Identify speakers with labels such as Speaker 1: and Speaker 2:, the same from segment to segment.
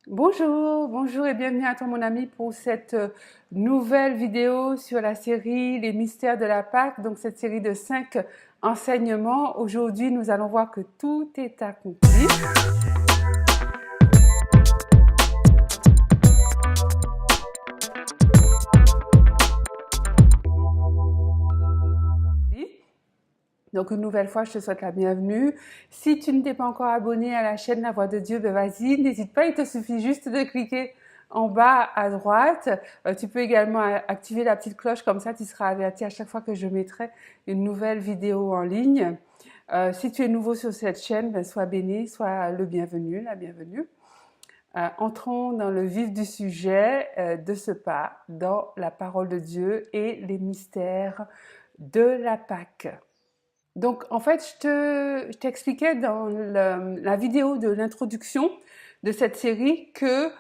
Speaker 1: Bonjour, bonjour et bienvenue à toi mon ami pour cette nouvelle vidéo sur la série Les mystères de la Pâque, donc cette série de 5 enseignements. Aujourd'hui, nous allons voir que tout est accompli. Donc une nouvelle fois, je te souhaite la bienvenue. Si tu ne t'es pas encore abonné à la chaîne La Voix de Dieu, ben vas-y, n'hésite pas, il te suffit juste de cliquer en bas à droite. Tu peux également activer la petite cloche, comme ça tu seras averti à chaque fois que je mettrai une nouvelle vidéo en ligne. Si tu es nouveau sur cette chaîne, ben sois béni, sois le bienvenu, la bienvenue. Entrons dans le vif du sujet de ce pas, dans la parole de Dieu et les mystères de la Pâque. Donc, en fait, je t'expliquais dans la vidéo de l'introduction de cette série que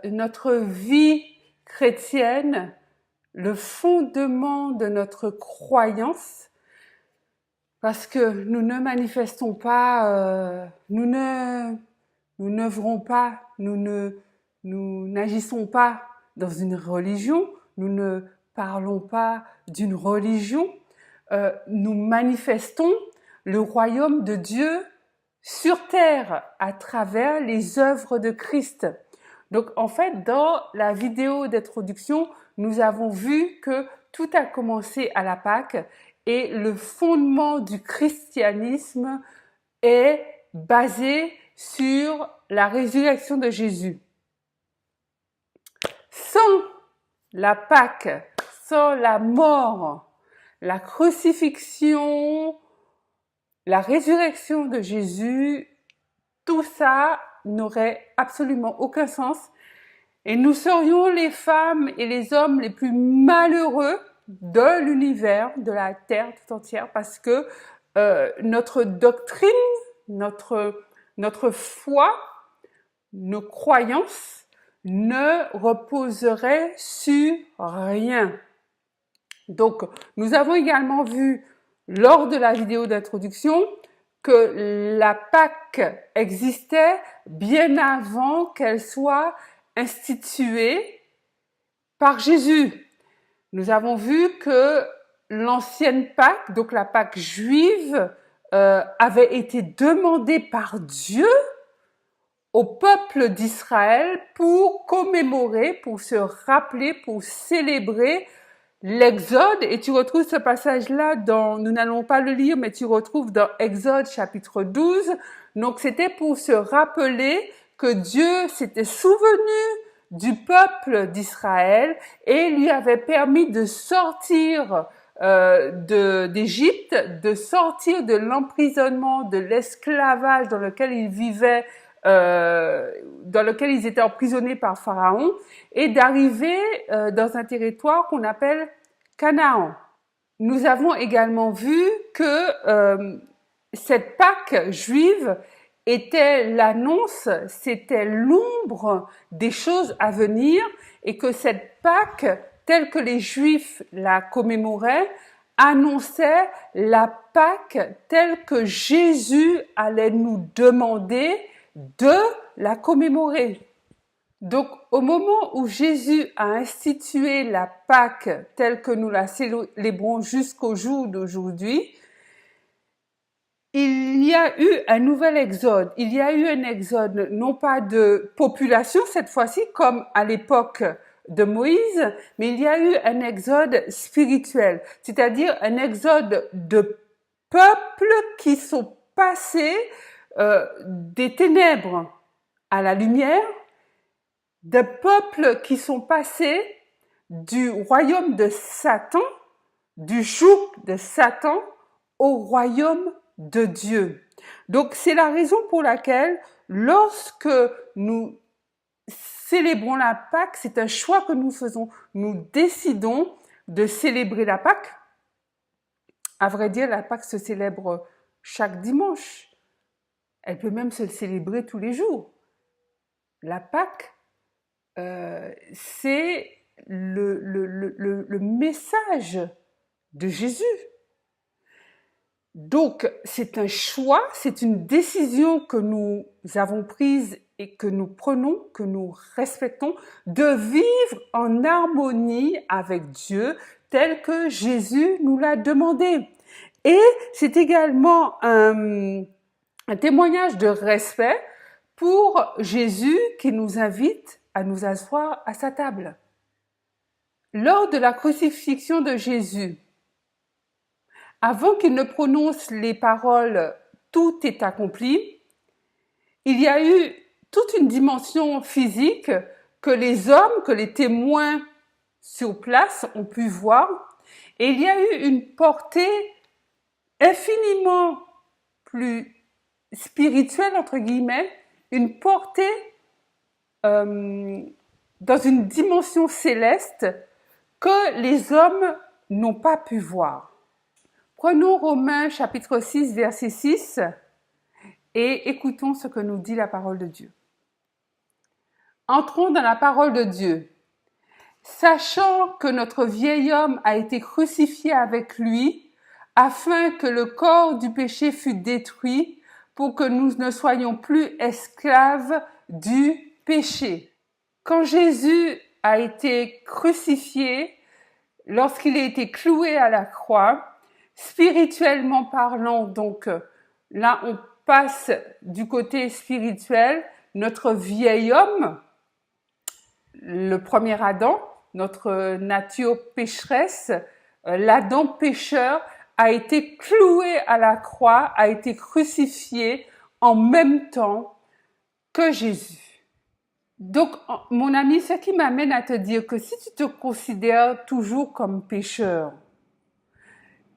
Speaker 1: notre vie chrétienne, le fondement de notre croyance, parce que nous ne manifestons pas, nous n'œuvrons pas, nous n'agissons pas dans une religion, nous ne parlons pas d'une religion, nous manifestons le royaume de Dieu sur terre à travers les œuvres de Christ. Donc en fait, dans la vidéo d'introduction, nous avons vu que tout a commencé à la Pâque et le fondement du christianisme est basé sur la résurrection de Jésus. Sans la Pâque, sans la mort, la crucifixion, la résurrection de Jésus, tout ça n'aurait absolument aucun sens et nous serions les femmes et les hommes les plus malheureux de l'univers, de la terre tout entière, parce que notre doctrine, notre foi, nos croyances ne reposeraient sur rien. Donc, nous avons également vu lors de la vidéo d'introduction que la Pâque existait bien avant qu'elle soit instituée par Jésus. Nous avons vu que l'ancienne Pâque, donc la Pâque juive, avait été demandée par Dieu au peuple d'Israël pour commémorer, pour se rappeler, pour célébrer l'Exode. Et tu retrouves ce passage-là dans, nous n'allons pas le lire, mais tu retrouves dans Exode chapitre 12. Donc c'était pour se rappeler que Dieu s'était souvenu du peuple d'Israël et lui avait permis de sortir d'Égypte, de sortir de l'emprisonnement, de l'esclavage dans lequel ils vivaient, dans lequel ils étaient emprisonnés par Pharaon, et d'arriver dans un territoire qu'on appelle Canaan. Nous avons également vu que cette Pâque juive était l'annonce, c'était l'ombre des choses à venir, et que cette Pâque, telle que les Juifs la commémoraient, annonçait la Pâque telle que Jésus allait nous demander de la commémorer. Donc, au moment où Jésus a institué la Pâque telle que nous la célébrons jusqu'au jour d'aujourd'hui, il y a eu un nouvel exode. Il y a eu un exode, non pas de population cette fois-ci, comme à l'époque de Moïse, mais il y a eu un exode spirituel, c'est-à-dire un exode de peuples qui sont passés des ténèbres à la lumière, de peuples qui sont passés du royaume de Satan, du joug de Satan, au royaume de Dieu. Donc c'est la raison pour laquelle lorsque nous célébrons la Pâque, c'est un choix que nous faisons. Nous décidons de célébrer la Pâque. À vrai dire, la Pâque se célèbre chaque dimanche. Elle peut même se célébrer tous les jours. La Pâque, c'est le message de Jésus. Donc, c'est un choix, c'est une décision que nous avons prise et que nous prenons, que nous respectons, de vivre en harmonie avec Dieu tel que Jésus nous l'a demandé. Et c'est également un témoignage de respect pour Jésus qui nous invite à nous asseoir à sa table. Lors de la crucifixion de Jésus, avant qu'il ne prononce les paroles « tout est accompli », il y a eu toute une dimension physique que les hommes, que les témoins sur place ont pu voir, et il y a eu une portée infiniment plus spirituelle, entre guillemets, une portée dans une dimension céleste que les hommes n'ont pas pu voir. Prenons Romains chapitre 6, verset 6 et écoutons ce que nous dit la parole de Dieu. Entrons dans la parole de Dieu. Sachant que notre vieil homme a été crucifié avec lui, afin que le corps du péché fût détruit, pour que nous ne soyons plus esclaves du péché. Quand Jésus a été crucifié, lorsqu'il a été cloué à la croix, spirituellement parlant, donc là on passe du côté spirituel, notre vieil homme, le premier Adam, notre nature pécheresse, l'Adam pécheur, a été cloué à la croix, a été crucifié en même temps que Jésus. Donc, mon ami, ce qui m'amène à te dire que si tu te considères toujours comme pécheur,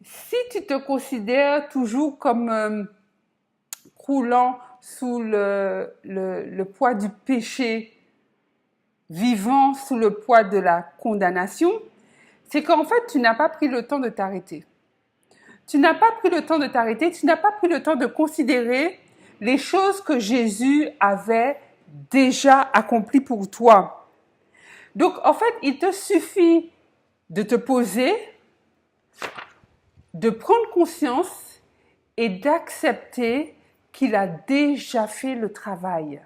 Speaker 1: si tu te considères toujours comme croulant sous le poids du péché, vivant sous le poids de la condamnation, c'est qu'en fait, tu n'as pas pris le temps de t'arrêter. Tu n'as pas pris le temps de t'arrêter, tu n'as pas pris le temps de considérer les choses que Jésus avait déjà accomplies pour toi. Donc, en fait, il te suffit de te poser, de prendre conscience et d'accepter qu'il a déjà fait le travail.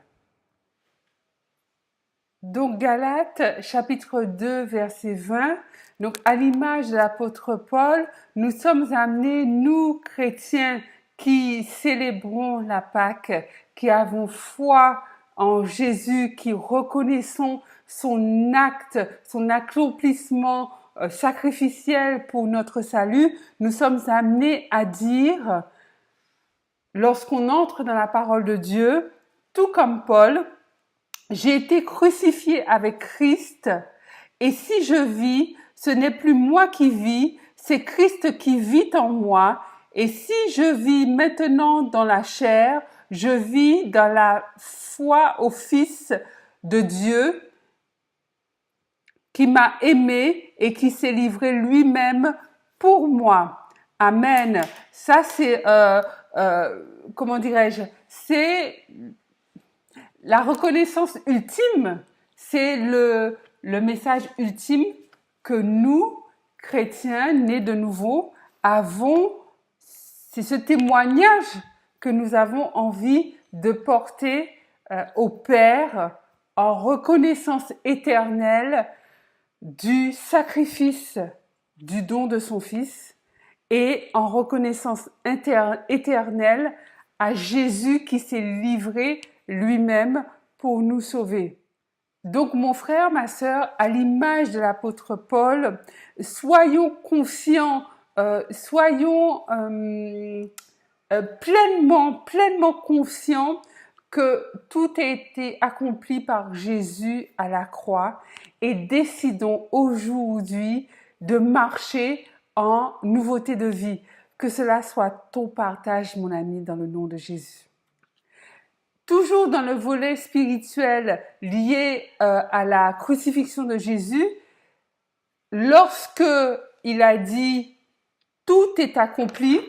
Speaker 1: Donc Galates chapitre 2 verset 20, donc à l'image de l'apôtre Paul, nous sommes amenés, nous chrétiens qui célébrons la Pâque, qui avons foi en Jésus, qui reconnaissons son acte, son accomplissement sacrificiel pour notre salut, nous sommes amenés à dire, lorsqu'on entre dans la parole de Dieu, tout comme Paul, j'ai été crucifié avec Christ et si je vis, ce n'est plus moi qui vis, c'est Christ qui vit en moi. Et si je vis maintenant dans la chair, je vis dans la foi au Fils de Dieu qui m'a aimé et qui s'est livré lui-même pour moi. Amen. Ça c'est, comment dirais-je, c'est la reconnaissance ultime, c'est le message ultime que nous, chrétiens, nés de nouveau, avons. C'est ce témoignage que nous avons envie de porter au Père en reconnaissance éternelle du sacrifice du don de son Fils et en reconnaissance éternelle à Jésus qui s'est livré lui-même pour nous sauver. Donc mon frère, ma sœur, à l'image de l'apôtre Paul, soyons confiants, soyons pleinement conscients que tout a été accompli par Jésus à la croix et décidons aujourd'hui de marcher en nouveauté de vie. Que cela soit ton partage, mon ami, dans le nom de Jésus. Toujours dans le volet spirituel lié à la crucifixion de Jésus, lorsque il a dit « tout est accompli »,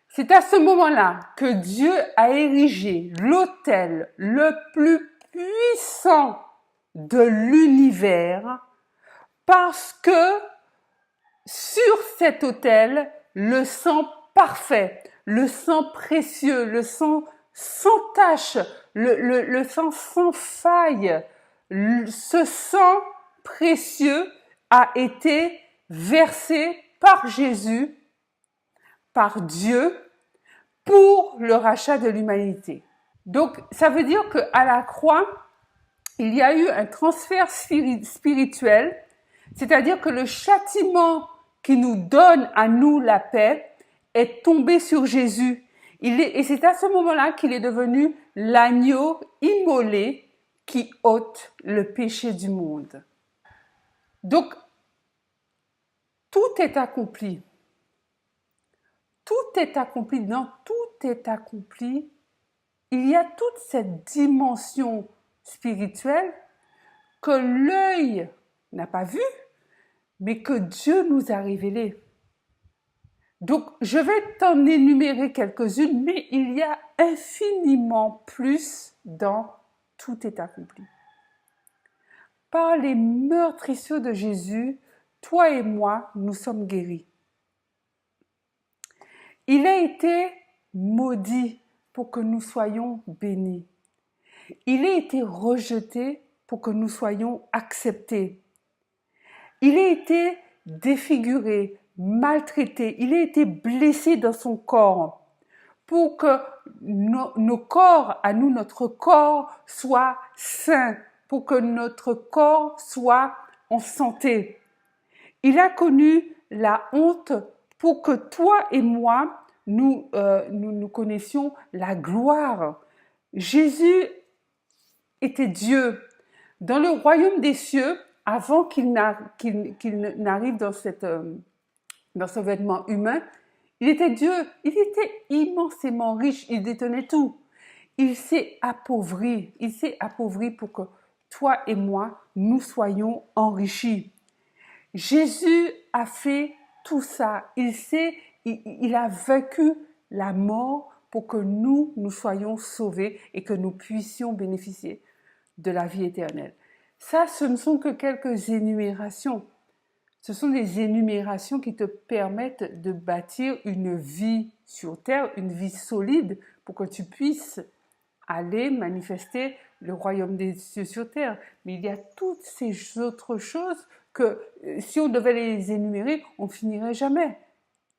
Speaker 1: c'est à ce moment-là que Dieu a érigé l'autel le plus puissant de l'univers parce que sur cet autel, le sang parfait, le sang précieux, le sang sans tache, le sang sans faille. Ce sang précieux a été versé par Jésus, par Dieu, pour le rachat de l'humanité. Donc, ça veut dire qu'à la croix, il y a eu un transfert spirituel, c'est-à-dire que le châtiment qui nous donne à nous la paix est tombé sur Jésus. Et c'est à ce moment-là qu'il est devenu l'agneau immolé qui ôte le péché du monde. Donc, tout est accompli. Tout est accompli. Dans tout est accompli, il y a toute cette dimension spirituelle que l'œil n'a pas vue, mais que Dieu nous a révélée. Donc, je vais t'en énumérer quelques-unes, mais il y a infiniment plus dans tout est accompli. Par les meurtrissures de Jésus, toi et moi, nous sommes guéris. Il a été maudit pour que nous soyons bénis. Il a été rejeté pour que nous soyons acceptés. Il a été défiguré, maltraité, il a été blessé dans son corps pour que nos corps, à nous, notre corps soit sain, pour que notre corps soit en santé. Il a connu la honte pour que toi et moi, nous connaissions la gloire. Jésus était Dieu. Dans le royaume des cieux, avant qu'il n'arrive dans ce vêtement humain, il était Dieu. Il était immensément riche. Il détenait tout. Il s'est appauvri. Il s'est appauvri pour que toi et moi, nous soyons enrichis. Jésus a fait tout ça. Il a vaincu la mort pour que nous soyons sauvés et que nous puissions bénéficier de la vie éternelle. Ça, ce ne sont que quelques énumérations. Ce sont des énumérations qui te permettent de bâtir une vie sur terre, une vie solide pour que tu puisses aller manifester le royaume des cieux sur terre. Mais il y a toutes ces autres choses que si on devait les énumérer, on finirait jamais.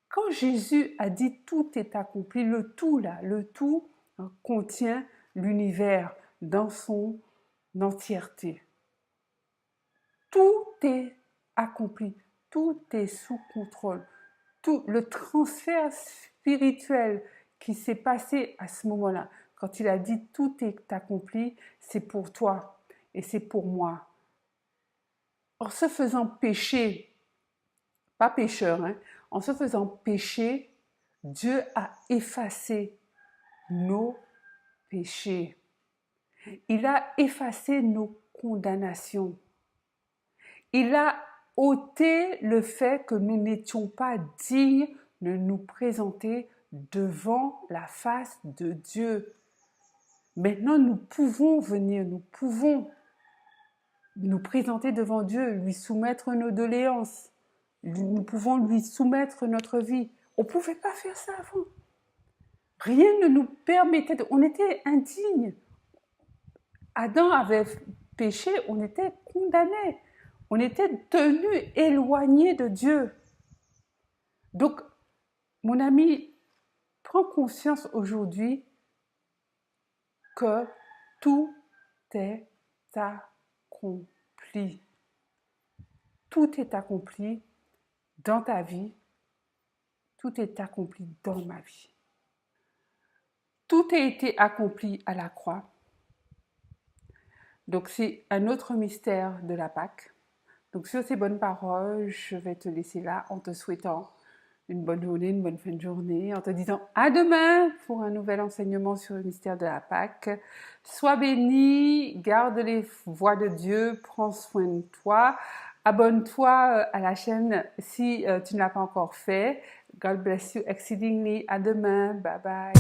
Speaker 1: Quand Jésus a dit tout est accompli, le tout contient l'univers dans son entièreté. Tout est accompli, tout est sous contrôle. Tout le transfert spirituel qui s'est passé à ce moment-là, quand il a dit tout est accompli, c'est pour toi et c'est pour moi. En se faisant pécher, pas pécheur, en se faisant pécher, Dieu a effacé nos péchés. Il a effacé nos condamnations. Il a ôté le fait que nous n'étions pas dignes de nous présenter devant la face de Dieu. Maintenant, nous pouvons venir, nous pouvons nous présenter devant Dieu, lui soumettre nos doléances. Nous pouvons lui soumettre notre vie. On ne pouvait pas faire ça avant. Rien ne nous permettait on était indignes. Adam avait péché, on était condamnés. On était tenus éloignés de Dieu. Donc, mon ami, prends conscience aujourd'hui que tout est accompli. Tout est accompli dans ta vie. Tout est accompli dans ma vie. Tout a été accompli à la croix. Donc, c'est un autre mystère de la Pâque. Donc, sur ces bonnes paroles, je vais te laisser là en te souhaitant une bonne journée, une bonne fin de journée, en te disant à demain pour un nouvel enseignement sur le mystère de la Pâque. Sois béni, garde les voies de Dieu, prends soin de toi. Abonne-toi à la chaîne si tu ne l'as pas encore fait. God bless you exceedingly. À demain. Bye bye.